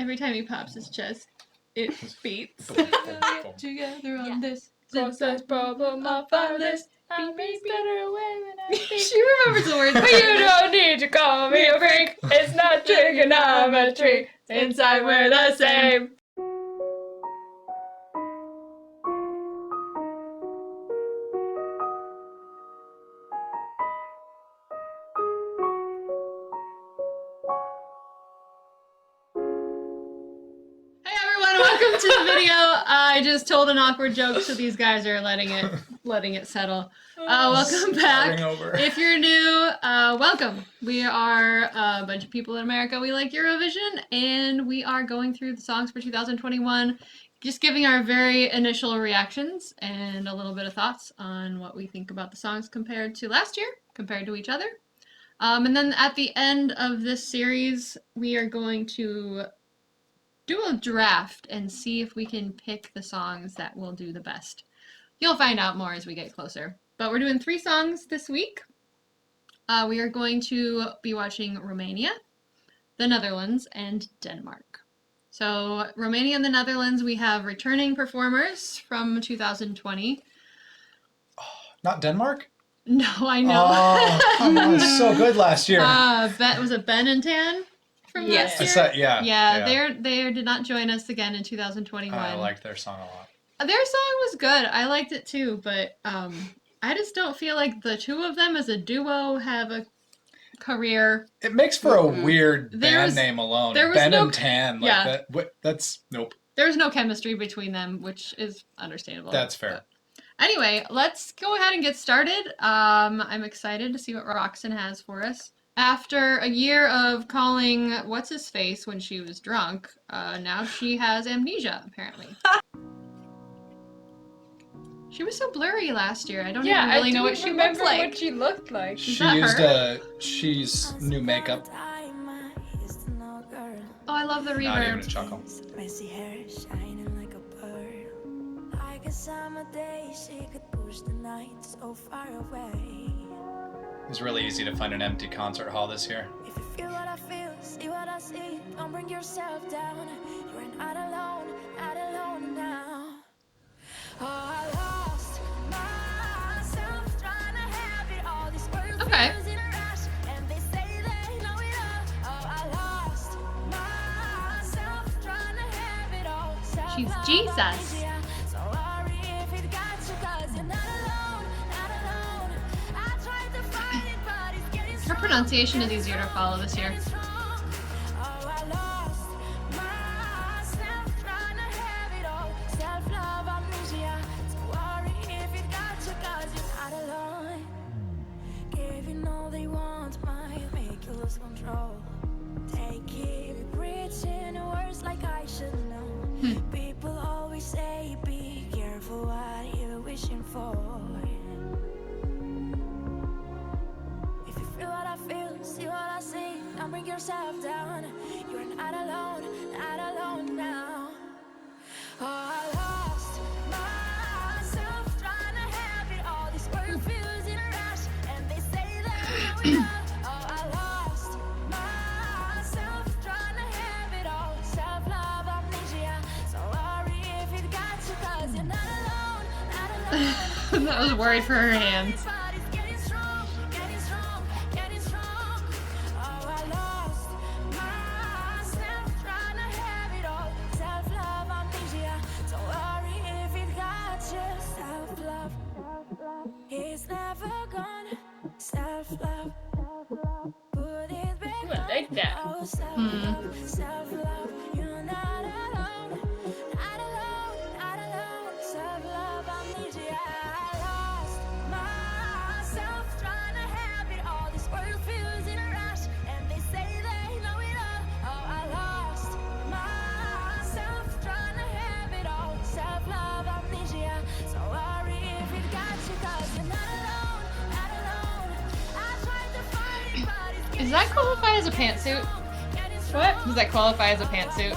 every time he pops his chest, it beats. Together on this. Closest problem off our list. I make better way than I think. She remembers the words. But you don't need to call me a freak. It's not trigonometry. Inside we're the same. Welcome to the video. I just told an awkward joke, so these guys are letting it settle. Welcome back. If you're new, welcome. We are a bunch of people in America. We like Eurovision, and we are going through the songs for 2021, just giving our very initial reactions and a little bit of thoughts on what we think about the songs compared to last year, compared to each other. And then at the end of this series, we are going to do a draft and see if we can pick the songs that will do the best. You'll find out more as we get closer. But we're doing 3 songs this week. We are going to be watching Romania, the Netherlands, and Denmark. So Romania and the Netherlands, we have returning performers from 2020. Oh, not Denmark? No, I know. Oh, it was so good last year. Was it Ben and Tan? Yes. Last year? Yeah. They did not join us again in 2021. I liked their song a lot. Their song was good. I liked it too, but I just don't feel like the two of them as a duo have a career. It makes for a weird band name alone. Ben and Tan. Like that's nope. There's no chemistry between them, which is understandable. That's fair. But anyway, let's go ahead and get started. I'm excited to see what Roxanne has for us. After a year of calling what's-his-face when she was drunk, now she has amnesia, apparently. She was so blurry last year. I don't even really know what she looked like. What she looked like. She used She's new makeup. Oh, I love the reverb. Not even a chuckle. Messy hair shining like a bird. Like a summer day, she could push the night so far away. It was really easy to find an empty concert hall this year. If you feel what I feel, see what I see, don't bring yourself down. You're not alone now. Oh, I lost myself trying to have it all. These words feels in a rush, and they say they know it all. Oh, I lost myself trying to have it all. She's Jesus. Her pronunciation is easier to follow this year. People always say be careful what you're wishing for. See what I see, don't bring yourself down. You're not alone now. Oh, I lost myself trying to have it all. These words feels in a rush, and they say they know it all. Oh, I lost myself trying to have it all. Self-love amnesia. So worry if it got you, 'cause you're not alone. I was worried for her hands. It's never gone. Self-love. Put it back. Ooh, I like that. Self-love. You're not alone. Not alone. Self-love. Amnesia. I lost myself trying to have it all. This world feels in a rush, and they say they know it all. Oh, I lost myself trying to have it all. Self-love. Amnesia. So worry if it got you, 'cause you're not alone. I tried to find it, but it's Does that qualify as a pantsuit? What? Does that qualify as a pantsuit?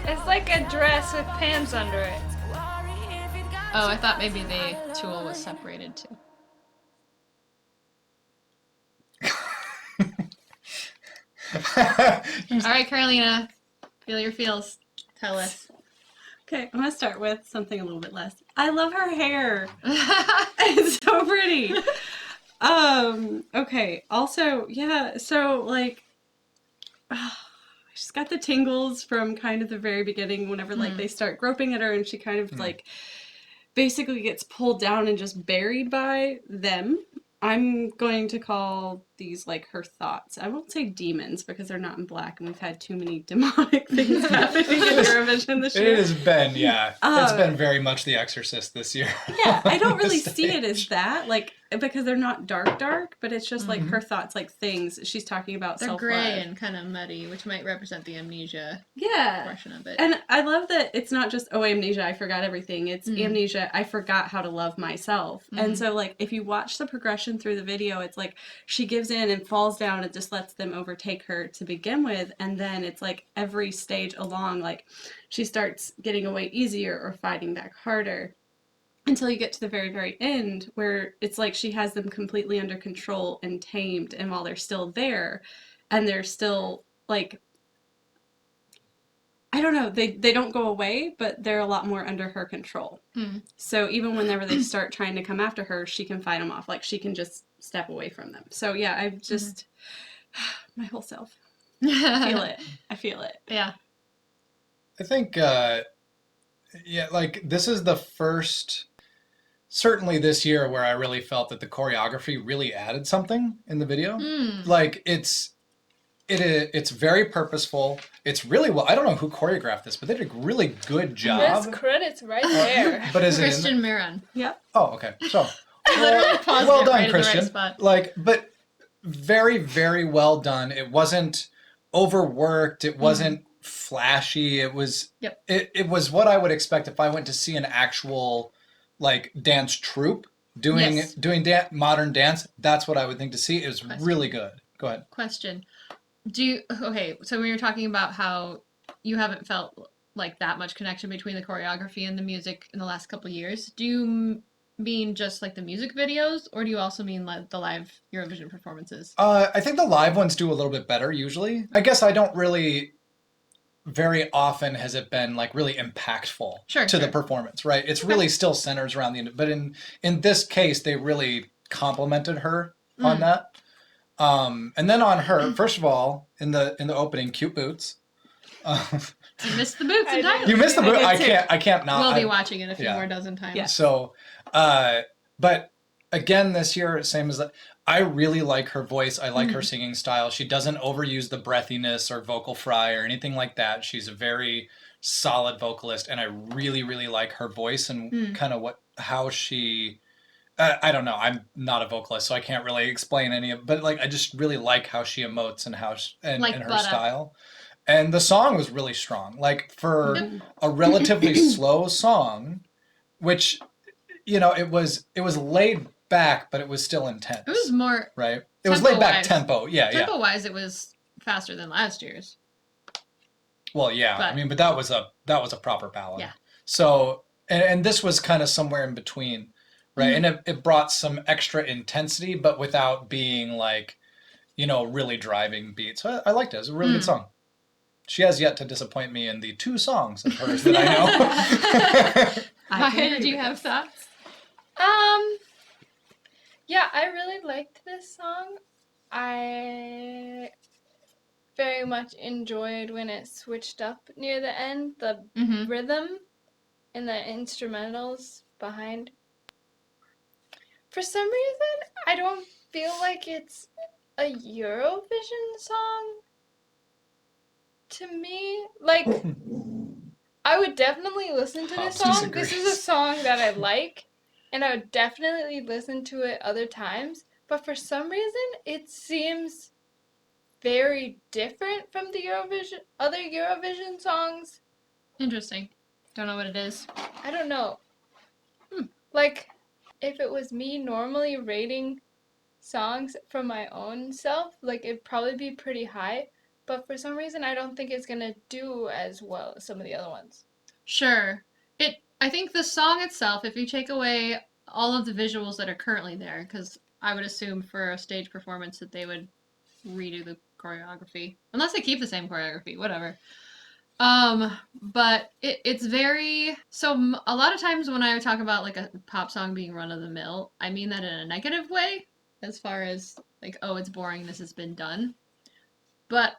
It's like a dress with pants under it. Oh, I thought maybe the tulle was separated too. All right, Carolina, feel your feels. Tell us. Okay, I'm gonna start with something a little bit less. I love her hair. It's so pretty. Okay. Also, yeah, so like she's got the tingles from kind of the very beginning whenever like they start groping at her and she kind of like basically gets pulled down and just buried by them. I'm going to call these like her thoughts. I won't say demons because they're not in black and we've had too many demonic things happening in Eurovision this year. It has been, it's been very much The Exorcist this year. Yeah, I don't really see it as that, like, because they're not dark, but it's just like her thoughts, like things she's talking about. They're self-love. gray and kind of muddy, which might represent the amnesia portion of it. And I love that it's not just, oh, amnesia, I forgot everything. It's amnesia, I forgot how to love myself. And so, like, if you watch the progression through the video, it's like she gives in and falls down and just lets them overtake her to begin with. And then it's like every stage along, like, she starts getting away easier or fighting back harder. Until you get to the very, very end, where it's like she has them completely under control and tamed, and while they're still there, and they're still, like, I don't know, they don't go away, but they're a lot more under her control. So even whenever they start trying to come after her, she can fight them off. Like, she can just step away from them. So, yeah, I've just, my whole self. I feel it. Yeah. I think, like, this is the first... Certainly this year where I really felt that the choreography really added something in the video. Like, it's very purposeful. It's really well. I don't know who choreographed this, but they did a really good job. There's credits right there. But is Christian it Miron. Yep. Oh, okay. So Literally well done, right Christian. Right spot. Like, but very, very well done. It wasn't overworked. It wasn't flashy. It was. Yep. It was what I would expect if I went to see an actual, like, dance troupe doing modern dance. That's what I would think to see. It was really good. Go ahead. Question. So when you're talking about how you haven't felt like that much connection between the choreography and the music in the last couple of years, do you mean just like the music videos, or do you also mean like the live Eurovision performances? I think the live ones do a little bit better usually. I guess I don't really... Very often has it been like really impactful to the performance, right? It's really still centers around the end. But in this case, they really complimented her on that. And then on her, first of all, in the opening, cute boots. You missed the boots entirely. You missed the boots. I can't not. We'll be watching it a few more dozen times. Yeah. So, but again, this year, same as I really like her voice. I like her singing style. She doesn't overuse the breathiness or vocal fry or anything like that. She's a very solid vocalist, and I really, really like her voice and kind of how she... I don't know. I'm not a vocalist, so I can't really explain any of... But like, I just really like how she emotes and and her style. And the song was really strong. Like, for a relatively slow song, which, you know, it was laid back, but it was still intense. It was more... Right? It was laid back tempo. Yeah, Tempo-wise, it was faster than last year's. Well, yeah. But, I mean, but that was a proper ballad. Yeah. So, and this was kind of somewhere in between, right? And it brought some extra intensity, but without being like, you know, really driving beats. So I liked it. It was a really good song. She has yet to disappoint me in the 2 songs of hers that I know. Maya, do you have thoughts? Yeah, I really liked this song. I very much enjoyed when it switched up near the end, the rhythm and the instrumentals behind. For some reason, I don't feel like it's a Eurovision song to me. Like, I would definitely listen to this song. This is a song that I like, and I would definitely listen to it other times. But for some reason, it seems very different from the other Eurovision songs. Interesting. Don't know what it is. I don't know. Like, if it was me normally rating songs from my own self, like, it'd probably be pretty high. But for some reason, I don't think it's gonna do as well as some of the other ones. Sure. I think the song itself, if you take away all of the visuals that are currently there, because I would assume for a stage performance that they would redo the choreography. Unless they keep the same choreography, whatever. But it's very... So a lot of times when I talk about like a pop song being run-of-the-mill, I mean that in a negative way, as far as like, oh, it's boring, this has been done. But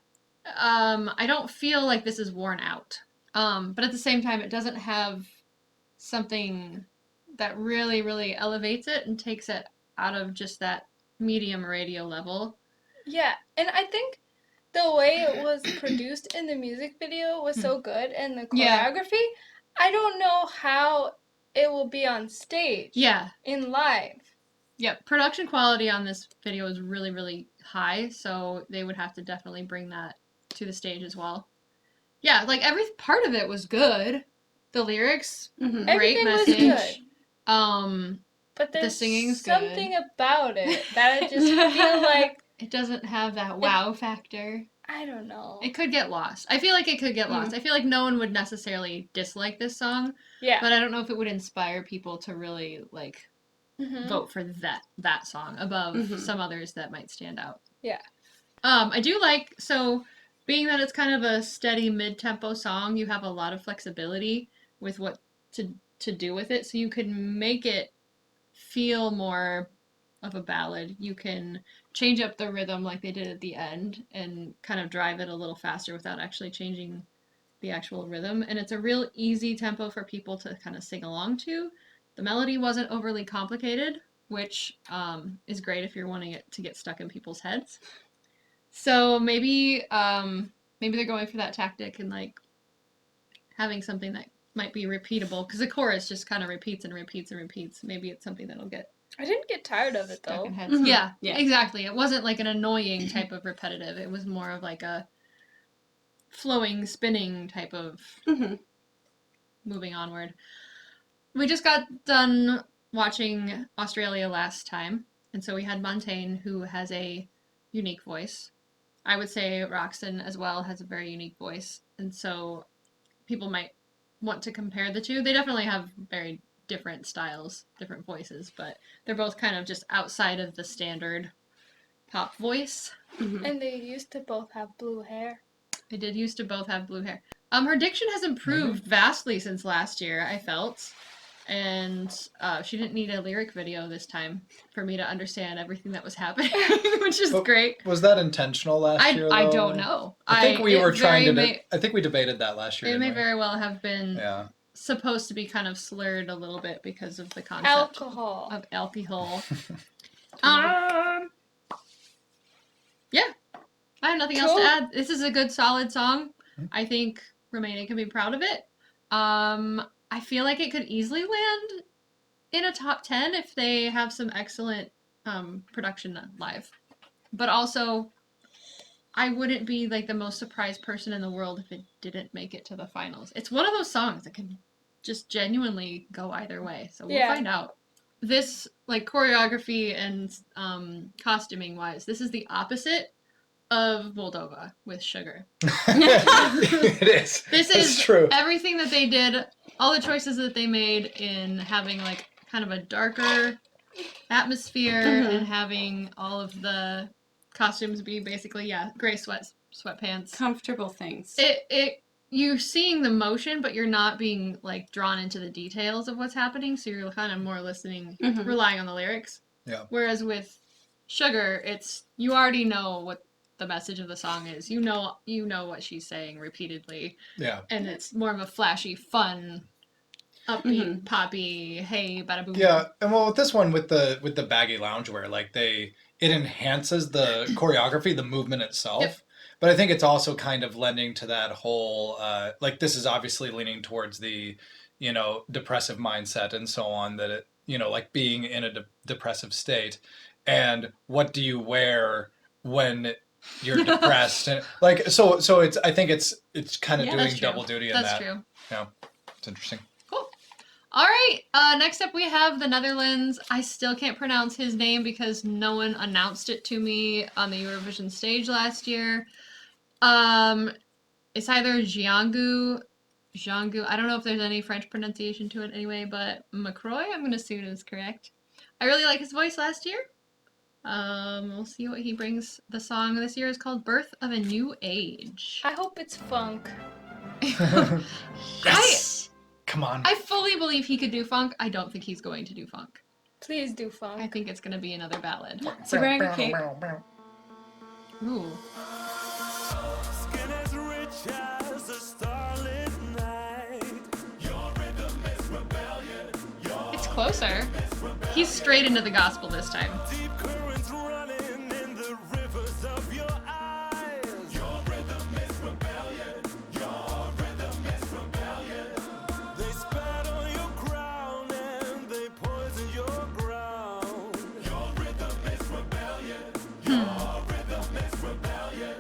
I don't feel like this is worn out. But at the same time, it doesn't have something that really, really elevates it and takes it out of just that medium radio level. Yeah, and I think the way it was produced in the music video was so good, and the choreography, I don't know how it will be on stage. Yeah. In live. Yeah, production quality on this video is really, really high, so they would have to definitely bring that to the stage as well. Yeah, like every part of it was good. The lyrics, great Everything message. was good. But there's the singing's something good. about it that I just feel like it doesn't have that wow factor. I don't know. It could get lost. I feel like it could get lost. I feel like no one would necessarily dislike this song. Yeah. But I don't know if it would inspire people to really like vote for that song above some others that might stand out. Yeah. I do like, so being that it's kind of a steady mid-tempo song, you have a lot of flexibility with what to do with it. So you can make it feel more of a ballad. You can change up the rhythm like they did at the end and kind of drive it a little faster without actually changing the actual rhythm. And it's a real easy tempo for people to kind of sing along to. The melody wasn't overly complicated, which is great if you're wanting it to get stuck in people's heads. So maybe they're going for that tactic and like having something that might be repeatable, because the chorus just kind of repeats and repeats and repeats. Maybe it's something that'll get... I didn't get tired of it, though. Yeah, exactly. It wasn't like an annoying type of repetitive. It was more of like a flowing, spinning type of moving onward. We just got done watching Australia last time, and so we had Montaigne, who has a unique voice. I would say Roxanne as well has a very unique voice, and so people might want to compare the two. They definitely have very different styles, different voices, but they're both kind of just outside of the standard pop voice. And they used to both have blue hair. They did used to both have blue hair. Her diction has improved vastly since last year, I felt. And she didn't need a lyric video this time for me to understand everything that was happening, which is great. Was that intentional last year, though? I don't know. I think we were trying to... I think we debated that last year. It may very well have been... Yeah. Supposed to be kind of slurred a little bit because of the concept of alcohol. Yeah, I have nothing else to add. This is a good, solid song. I think Romania can be proud of it. I feel like it could easily land in a top 10 if they have some excellent production live. But also, I wouldn't be like the most surprised person in the world if it didn't make it to the finals. It's one of those songs that can just genuinely go either way. So we'll find out. This, like, choreography and costuming wise, this is the opposite of Moldova with Sugar. It is. This is true. Everything that they did, all the choices that they made in having like kind of a darker atmosphere and having all of the costumes be basically gray sweatpants, comfortable things. You're seeing the motion, but you're not being like drawn into the details of what's happening, so you're kind of more listening, relying on the lyrics. Yeah. Whereas with Sugar, it's you already know what the message of the song is. You know what she's saying repeatedly. Yeah. And it's more of a flashy, fun, upbeat, poppy, hey, bada boom. Yeah, and well, with this one, with the baggy loungewear, like it enhances the choreography, the movement itself. Yep. But I think it's also kind of lending to that whole, like this is obviously leaning towards the, depressive mindset and so on, that it, like being in a depressive state. And what do you wear when you're depressed? And like, so it's, I think it's kind of doing double duty in that. That's true. Yeah, it's interesting. Cool. All right. Next up we have the Netherlands. I still can't pronounce his name because no one announced it to me on the Eurovision stage last year. It's either Jiangu. I don't know if there's any French pronunciation to it anyway, but Macroy, I'm going to assume is correct. I really like his voice last year. We'll see what he brings. The song this year is called Birth of a New Age. I hope it's funk. Yes! Come on. I fully believe he could do funk. I don't think he's going to do funk. Please do funk. I think it's going to be another ballad. Is he wearing a cape? Ooh. Skin as rich as a starlit night. Your rhythm is rebellion. It's closer. He's straight into the gospel this time. Deep currents running in the rivers of your eyes. Your rhythm is rebellion. Your rhythm is rebellion. They spat on your crown and they poison your ground. Your rhythm is rebellion. Your rhythm is rebellion.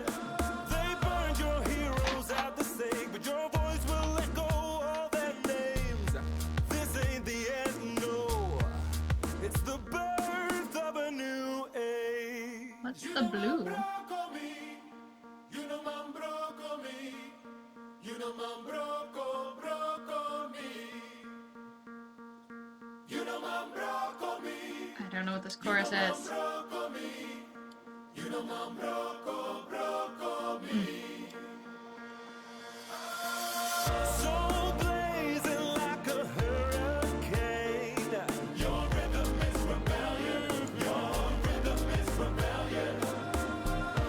They burned your heroes at the stake, but your voice will let go all their names. This ain't the end, no. It's the birth of a new age. What's the blue? You know man broccoli. You know man broccoli. You know man broccoli. I don't know what this chorus is. You know man broccoli. So blazing like a hurricane. Your rhythm is rebellion. Your rhythm is rebellion.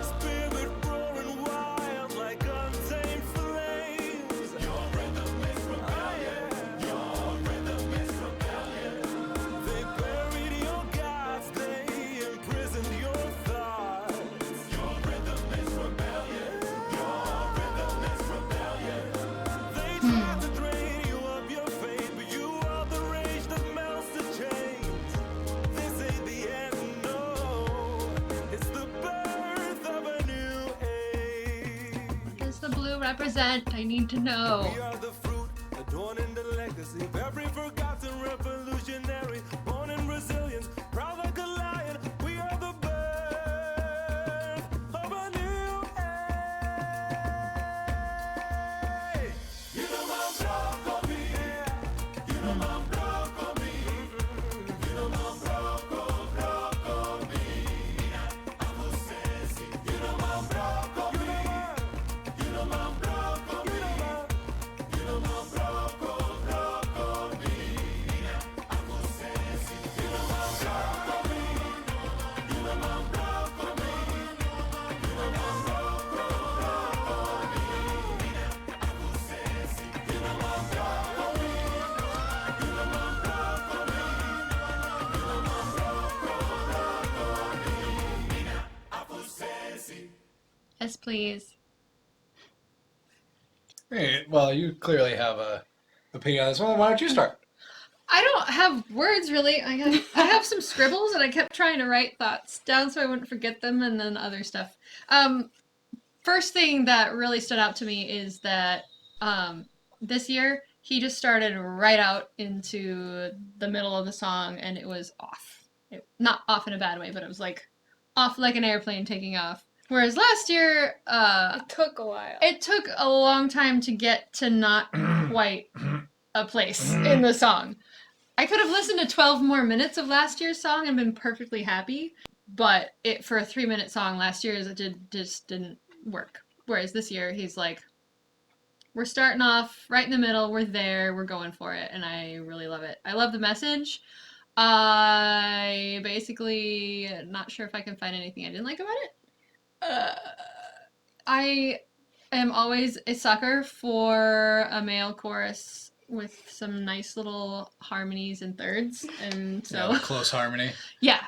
Spirit roaring wild like untamed flames. Your rhythm is rebellion. Your rhythm is rebellion. They buried your gods. They imprisoned your thoughts. Your rhythm is rebellion. Your rhythm is rebellion. They tried to drain you of your faith, but you are the rage that melts the chains. This ain't the end, no. It's the birth of a new age. What does the blue represent? I need to know. We are the fruit, adorning the legacy of every forgotten revolutionary, born in resilience, proud like a lion. We are the birth of a new age. You know my broccoli, you know my broccoli, you know my broccoli. You know my broccoli, you know my broccoli, you know my broccoli. Yes, please. Great. Well, you clearly have a opinion on this one. Why don't you start? I don't have words really. I have some scribbles and I kept trying to write thoughts down so I wouldn't forget them and then other stuff. First thing that really stood out to me is that this year he just started right out into the middle of the song and it was off. Not off in a bad way, but it was like off like an airplane taking off. Whereas last year, It took a while. it took a long time to get to not quite a place in the song. I could have listened to 12 more minutes of last year's song and been perfectly happy, but for a 3-minute song last year's it just didn't work. Whereas this year he's like, we're starting off right in the middle, we're there, we're going for it, and I really love it. I love the message. I basically not sure if I can find anything I didn't like about it. I am always a sucker for a male chorus with some nice little harmonies and thirds, and so Yeah, close harmony. yeah.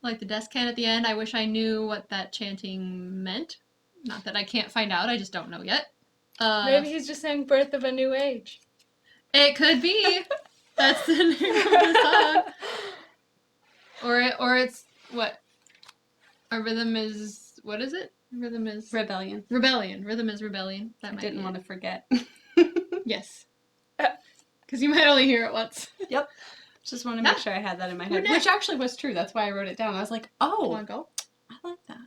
Like the descant at the end, I wish I knew what that chanting meant. Not that I can't find out, I just don't know yet. Maybe he's just saying birth of a new age. It could be. That's the name of the song. Or it's what? A rhythm is, what is it? Rhythm is Rebellion. rebellion. Rhythm is rebellion. That I might didn't be want it. to forget. Yes. Because you might only hear it once. Yep. Just want to make sure I had that in my head. Who knew? Which actually was true. That's why I wrote it down. I was like, oh, Want to go? I like that.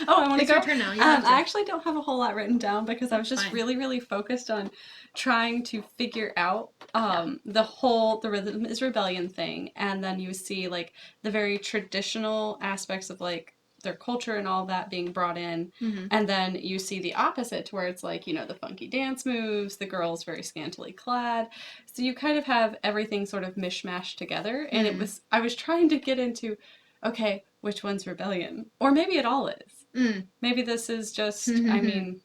Oh, I want to It's go. your turn now. You have to. I actually don't have a whole lot written down because I was just Fine. really, really focused on trying to figure out the Rhythm is Rebellion thing. And then you see like the very traditional aspects of like their culture and all that being brought in. Mm-hmm. And then you see the opposite where it's like, you know, the funky dance moves, the girls very scantily clad. So you kind of have everything sort of mishmashed together. And I was trying to get into, okay, which one's rebellion? Or maybe it all is. Maybe this is just, I mean,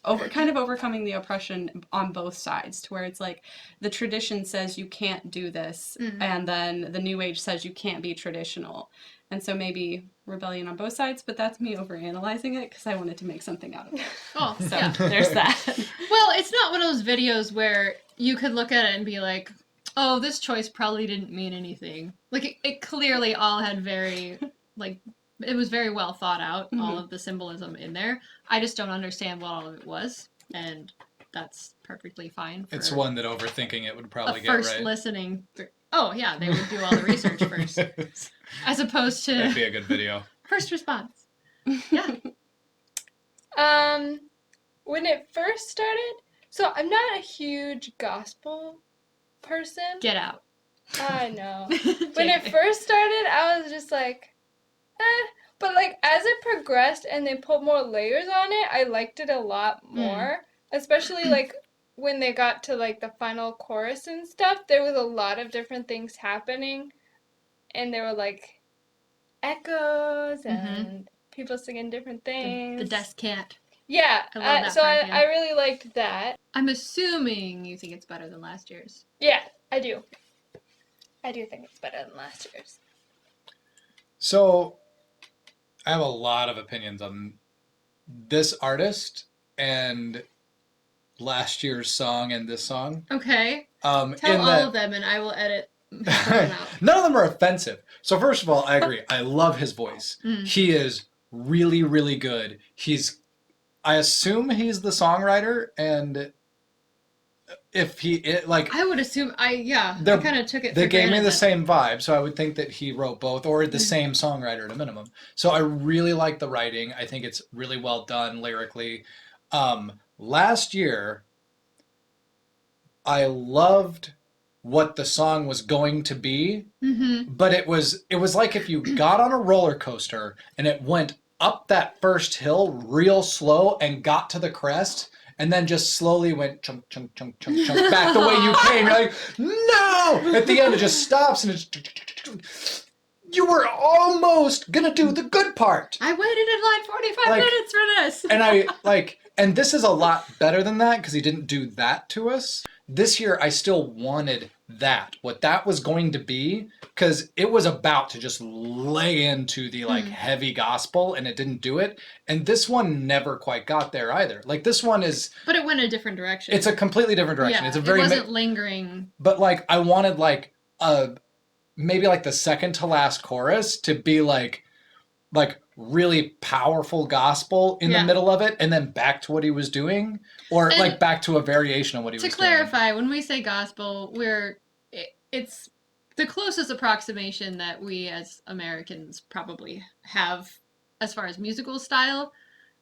kind of overcoming the oppression on both sides, to where it's like the tradition says you can't do this, and then the new age says you can't be traditional. And so maybe rebellion on both sides, but that's me overanalyzing it because I wanted to make something out of it. Oh, So yeah. there's that. Well, it's not one of those videos where you could look at it and be like, oh, this choice probably didn't mean anything. Like, it clearly all had very, like, it was very well thought out, all of the symbolism in there. I just don't understand what all of it was, and that's perfectly fine. It's one that overthinking it would probably get first right. listening. Oh, yeah, they would do all the research first. As opposed to... That'd be a good video. First response. Yeah. When it first started, so I'm not a huge gospel person. Get out. I know. When it first started, I was just like, eh. But like as it progressed and they put more layers on it, I liked it a lot more. Especially like when they got to like the final chorus and stuff, there was a lot of different things happening, and there were like echoes and people singing different things. The descant. Yeah, I love that so part, yeah. I really liked that. I'm assuming you think it's better than last year's. Yeah, I do. I do think it's better than last year's. So, I have a lot of opinions on this artist and last year's song and this song. Okay. Tell Tell all of them and I will edit them out. None of them are offensive. So first of all, I agree. I love his voice. He is really, really good. I assume he's the songwriter, and if I would assume I kind of took it. They for gave me granted the that- same vibe, so I would think that he wrote both, or the same songwriter at a minimum. So I really like the writing. I think it's really well done lyrically. Last year, I loved what the song was going to be, but it was like if you got on a roller coaster and it went up that first hill real slow and got to the crest, and then just slowly went chunk, chunk, chunk, chunk, chunk back the way you came. You're like, no! At the end, it just stops and it's... You were almost gonna do the good part. I waited in line 45 minutes for this. And this is a lot better than that because he didn't do that to us. This year, I still wanted that, what that was going to be, because it was about to just lay into the heavy gospel, and it didn't do it. And this one never quite got there either. Like this one is, but it went a different direction. it's a completely different direction. Yeah, It's a very it wasn't lingering. but like I wanted like maybe like the second to last chorus to be like really powerful gospul in the middle of it, and then back to what he was doing, or And like back to a variation of what he was doing. To clarify, when we say gospel, it's the closest approximation that we as Americans probably have as far as musical style.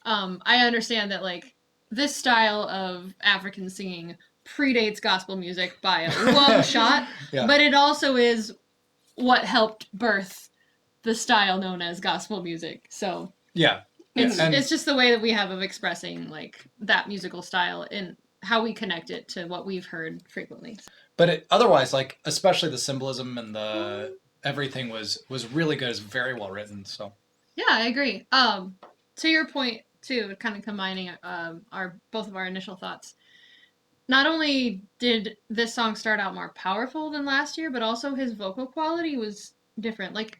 I understand that like this style of African singing predates gospel music by a long shot, but it also is what helped birth the style known as gospel music. So it's just the way that we have of expressing like that musical style and how we connect it to what we've heard frequently. But otherwise, like especially the symbolism and the everything was really good. It's very well written. So yeah, I agree. To your point too, kind of combining both of our initial thoughts. Not only did this song start out more powerful than last year, but also his vocal quality was different. Like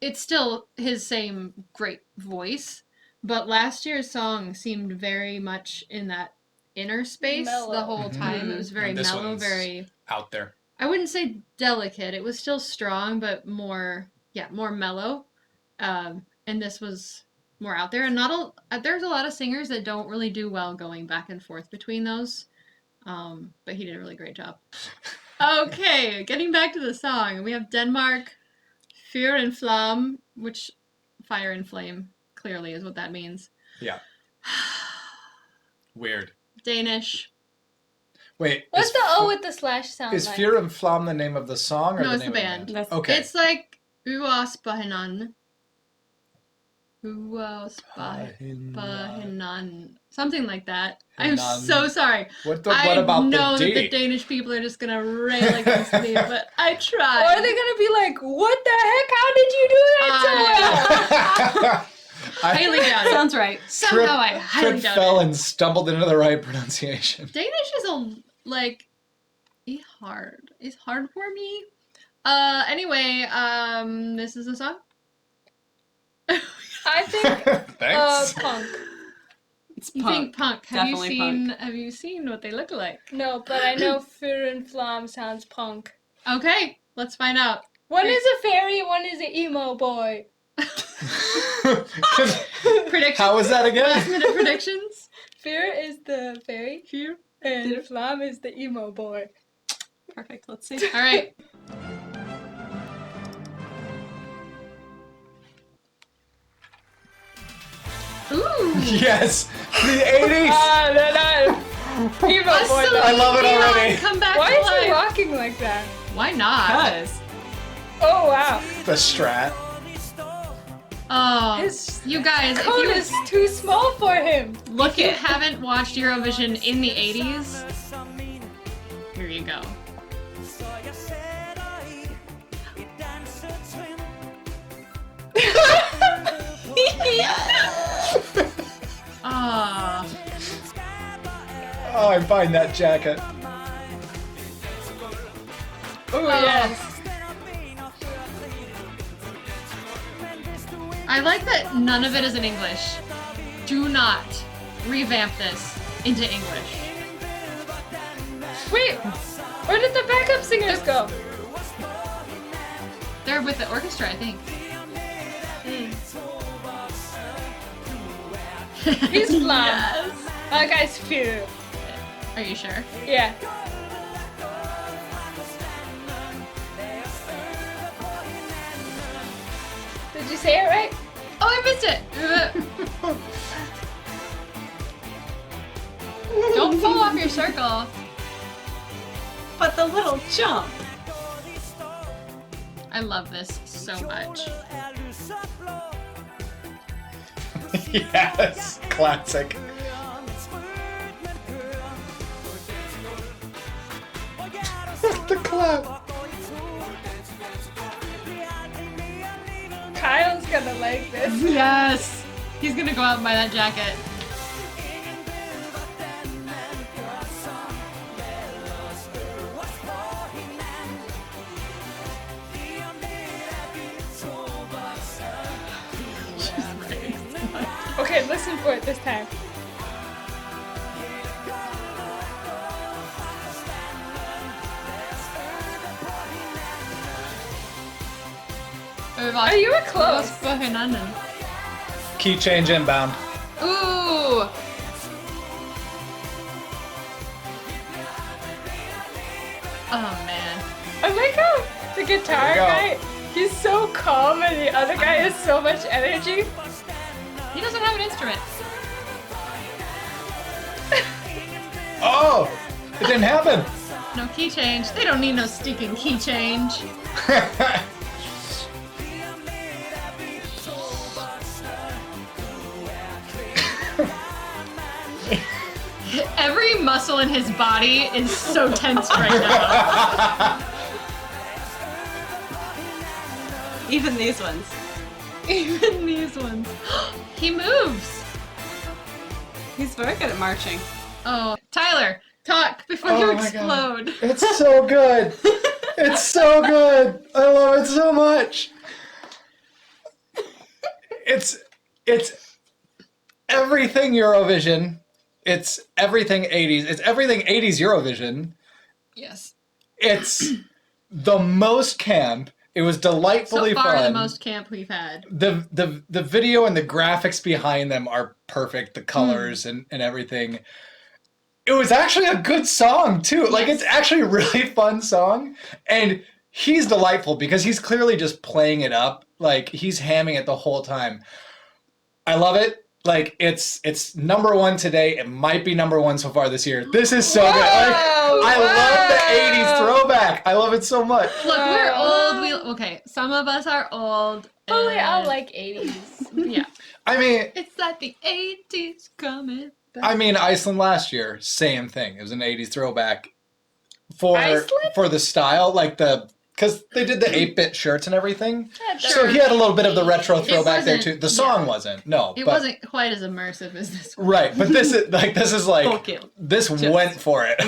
it's still his same great voice, but last year's song seemed very much in that inner space Mellow. the whole time. It was very And this mellow, one's very out there. I wouldn't say delicate. It was still strong, but more mellow. And this was more out there. And there's a lot of singers that don't really do well going back and forth between those. But he did a really great job. Okay, getting back to the song, we have Denmark, Fire and Flame, which Fire and Flame, clearly is what that means. Yeah. Weird. Danish. Wait. What's the O with the slash sound Is like? Fear and Flam the name of the song or No, the it's name the of band. the That's- Okay. It's like Uaspahinan. Uaspahinan. Something like that. I'm Hinan. so sorry. What I about know the D? that the Danish people are just gonna rail against me, but I Or tried. are they gonna be like, what the heck? How did you do that so well? Highly doubt it. Sounds right. Somehow I highly tripped, doubt fell, it. and stumbled into the right pronunciation. Danish is hard. It's hard for me. Anyway, this is a song. I think Thanks. punk. It's You punk. think punk? Definitely Have you seen what they look like? No, but I know Fear and Flam sounds punk. Okay, let's find out. One is a fairy, one is an emo boy. Predictions. How was that Last again? minute predictions. Fear is the fairy, and Flam is the emo boy. Perfect. Let's see. All right. Ooh. Yes, the 80s. Emo A boy. Celine I love it Dion already. Come back Why to is he life. rocking like that? Why not? Because Oh wow. The Strat. Oh, His you guys, coat if is too small for him. you haven't watched Eurovision in the 80s, here you go. Ah, Oh, I find that jacket. Oh yes. I like that none of it is in English. Do not revamp this into English. Wait, where did the backup singers go? They're with the orchestra, I think. He's Flam. Yes. That guy's Fear. Are you sure? Yeah. Did you say it right? Oh, I missed it. Don't fall off your circle. but the little jump. I love this so much. Yes, classic. The clap. Kyle's gonna like this. Yes. He's gonna go out and buy that jacket. Okay, listen for it this time. Are you a close? Key change inbound. Ooh. Oh man. I like how the guitar There you go. guy, he's so calm and the other guy has so much energy. He doesn't have an instrument. Oh, it didn't happen. No key change. They don't need no stinking key change. Every muscle in his body is so tense right now. Even these ones. Even these ones. He moves. He's very good at marching. Oh, Tyler, talk before Oh you my God. explode. It's so good. It's so good. I love it so much. It's everything Eurovision. It's everything 80s. It's everything 80s Eurovision. Yes. It's the most camp. It was delightfully So far, fun. the most camp we've had. The video and the graphics behind them are perfect. The colors and everything. It was actually a good song too. Like Yes. it's actually a really fun song, and he's delightful because he's clearly just playing it up. Like he's hamming it the whole time. I love it. Like it's number one today. It might be number one so far this year. This is so good. Like, I love the 80s throwback. I love it so much. Look, we're old. Okay, some of us are old. Only I and- like 80s. Yeah. I mean, It's like the 80s coming back. Iceland last year, same thing. It was an 80s throwback for Iceland? the style, like because they did the 8-bit shirts and everything. Yeah, So he had a little bit of the retro throwback there wasn't- too. The song wasn't. No. It but, wasn't quite as immersive as this one. Right, but this is like Fuck you. this went for it.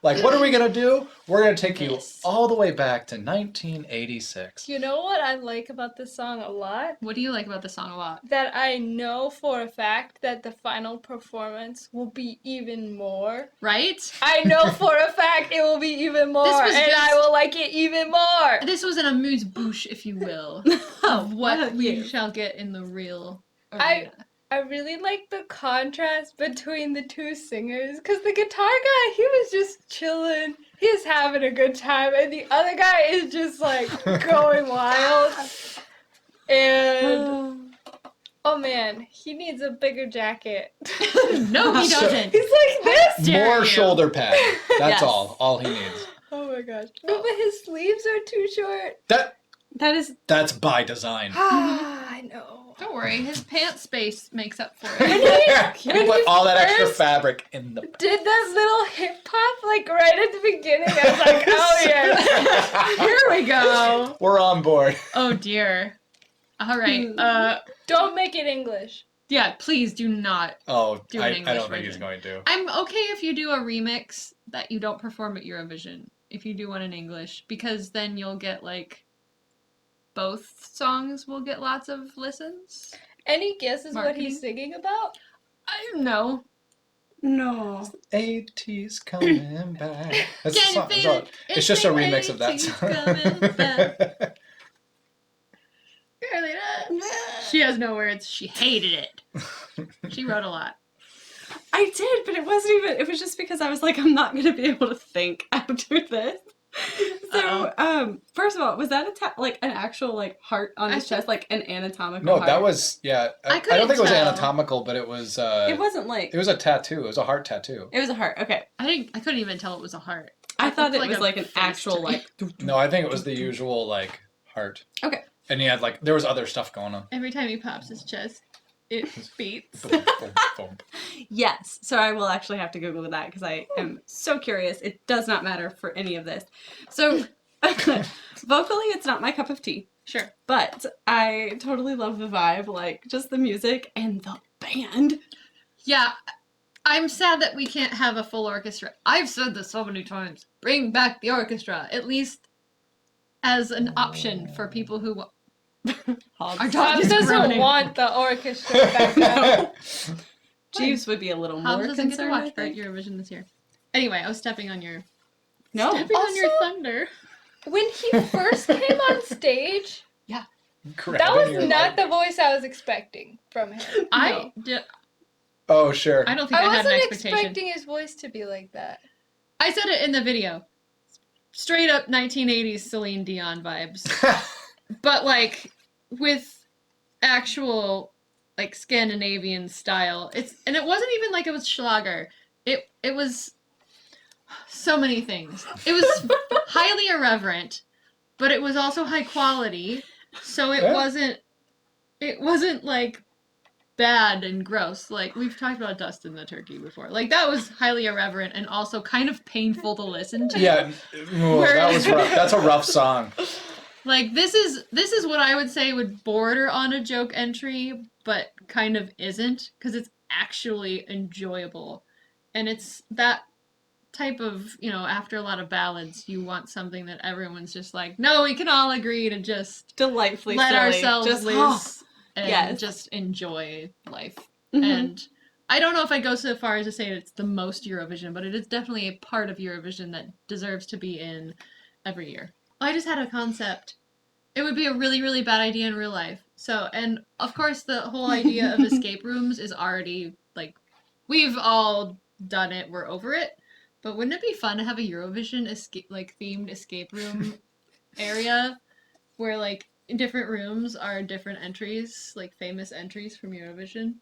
like what are we gonna do? We're gonna take you Yes. all the way back to 1986. You know what I like about this song a lot? What do you like about the song a lot? That I know for a fact that the final performance will be even more. Right? I know for a fact it will be even more, This was and just- I will like it even more. This was an amuse-bouche, if you will, of what we shall get in the real arena. I really like the contrast between the two singers, because the guitar guy, he was just chilling. He's having a good time, and the other guy is just like going wild. And oh man, he needs a bigger jacket. No, he So- doesn't. He's like this. dare More you. shoulder pad. That's Yes. all he needs. Oh my gosh. No, but his sleeves are too short. That is That's by design. Ah, I know. Don't worry, his pant space makes up for it. You put all that extra first fabric in the Did that little hip hop like right at the beginning? I was like, oh yes. Here we go. We're on board. Oh dear. All right. Don't make it English. Yeah, please do not. Oh, Do an I English don't think he's version. going to. I'm okay if you do a remix that you don't perform at Eurovision. If you do one in English, because then you'll get like both songs will get lots of listens. Any guesses what Marketing? he's singing about? I don't know. no. 80s coming back. That's the Can you song. feel it? It's just a the remix of that 80s coming back. Really does. She has no words. She hated it. She wrote a lot. I did, but it wasn't even. It was just because I was like, I'm not gonna be able to think after this. So, first of all, was that like an actual like heart on I his think- chest, like an anatomical? No, heart? that was I don't couldn't think it was tell. anatomical, but it was. It wasn't like. It was a tattoo. It was a heart tattoo. It was a heart. Okay, I couldn't even tell it was a heart. I thought it looked was a like an face to actual me. like. No, I think it was the usual like heart. Okay. And he had like there was other stuff going on. Every time he pops his chest, it beats. Boom, boom, boom. Yes, so I will actually have to Google that because I am so curious. It does not matter for any of this. So, vocally, it's not my cup of tea, Sure. but I totally love the vibe, like just the music and the band. Yeah, I'm sad that we can't have a full orchestra. I've said this so many times. Bring back the orchestra, at least as an option for people who Our dog Tom is doesn't groaning. want the orchestra back now. Jeeves would be a little Hobbs more doesn't get to concerned. I watch Bright think. Eurovision this year. Anyway, I was stepping on your No, stepping on your Also- thunder. When he first came on stage, that Grabbing your was not leg. the voice I was expecting from him. I Oh sure. don't think I I had an wasn't expectation. expecting his voice to be like that. I said it in the video. Straight up 1980s Celine Dion vibes. But like with actual like Scandinavian style. It wasn't even like it was Schlager. It was so many things. It was highly irreverent, but it was also high quality. So it Yeah. wasn't like bad and gross. Like we've talked about Dustin the Turkey before. Like that was highly irreverent and also kind of painful to listen to. Yeah, that was rough. That's a rough song. Like this is what I would say would border on a joke entry, but kind of isn't because it's actually enjoyable, and it's that type of after a lot of ballads, you want something that everyone's just like, no, we can all agree to just delightfully let silly. ourselves just, loose and yes. just enjoy life. Mhm. And I don't know if I go so far as to say it's the most Eurovision, but it is definitely a part of Eurovision that deserves to be in every year. I just had a concept. It would be a really, really bad idea in real life. So, and of course, the whole idea of escape rooms is already, like, we've all done it. We're over it. But wouldn't it be fun to have a Eurovision themed escape room area where, like, different rooms are different entries, like famous entries from Eurovision.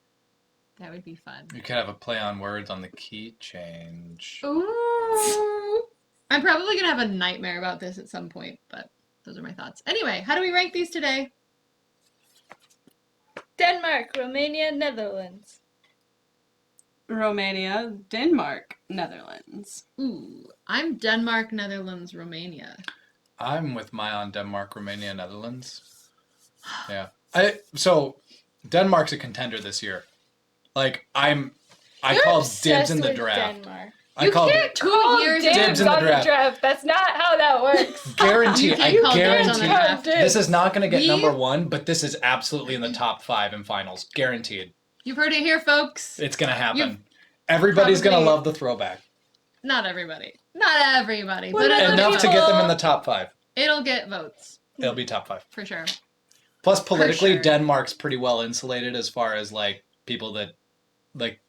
That would be fun. You could have a play on words on the key change. Ooh. I'm probably going to have a nightmare about this at some point, but those are my thoughts. Anyway, how do we rank these today? Denmark, Romania, Netherlands. Romania, Denmark, Netherlands. Ooh, I'm Denmark, Netherlands, Romania. I'm with Mayan, Denmark, Romania, Netherlands. Yeah. So Denmark's a contender this year. Like I You're call obsessed dibs in the with draft. Denmark. I call can't call years dibs in the on the draft. draft. That's not how that works. guarantee. I You call dibs on the guarantee. draft. This is not going to get We- number 1, but this is absolutely in the top 5 in finals, guaranteed. You've heard it here, folks. It's going to happen. You've Everybody's going to probably- love the throwback. Not everybody. Not everybody. Well, But then it'll, Enough to get them in the top 5. it'll get votes, It'll be top 5. for sure. Plus, politically, sure. Denmark's pretty well insulated as far as like people that like.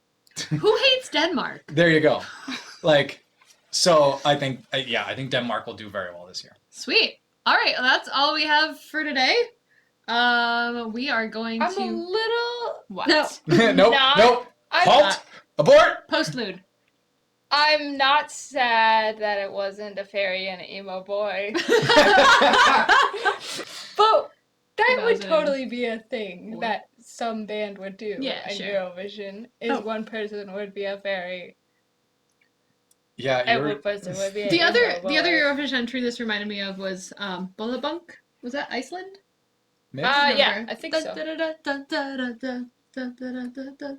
Who hates Denmark? There you go. Like, so I think Denmark will do very well this year. Sweet. All right, well, that's all we have for today. We are going I'm to... a little. What? No. Nope. Not- Nope. I'm Halt. not- Abort. Postlude. I'm not sad that it wasn't a fairy and an emo boy. But that would 2000. totally be a thing What? that some band would do Yeah, in sure. Eurovision. Is Oh. one person would be a fairy Yeah, and you're. one person would be an The emo other boy. Eurovision entry this reminded me of was Bullabunk. Was that Iceland? Maybe. Yeah, I think so.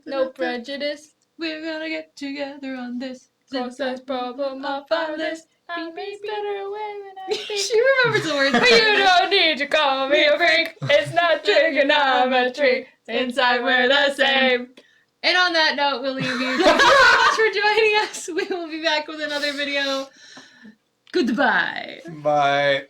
No prejudice. We're gonna get together on this. Cause this problem off our list. I make better way when I think. She remembers the words. But you don't need to call me a freak. It's not trigonometry. Inside we're the same. And on that note, we'll leave you. Thank you so much for joining us. We will be back with another video. Goodbye. Bye.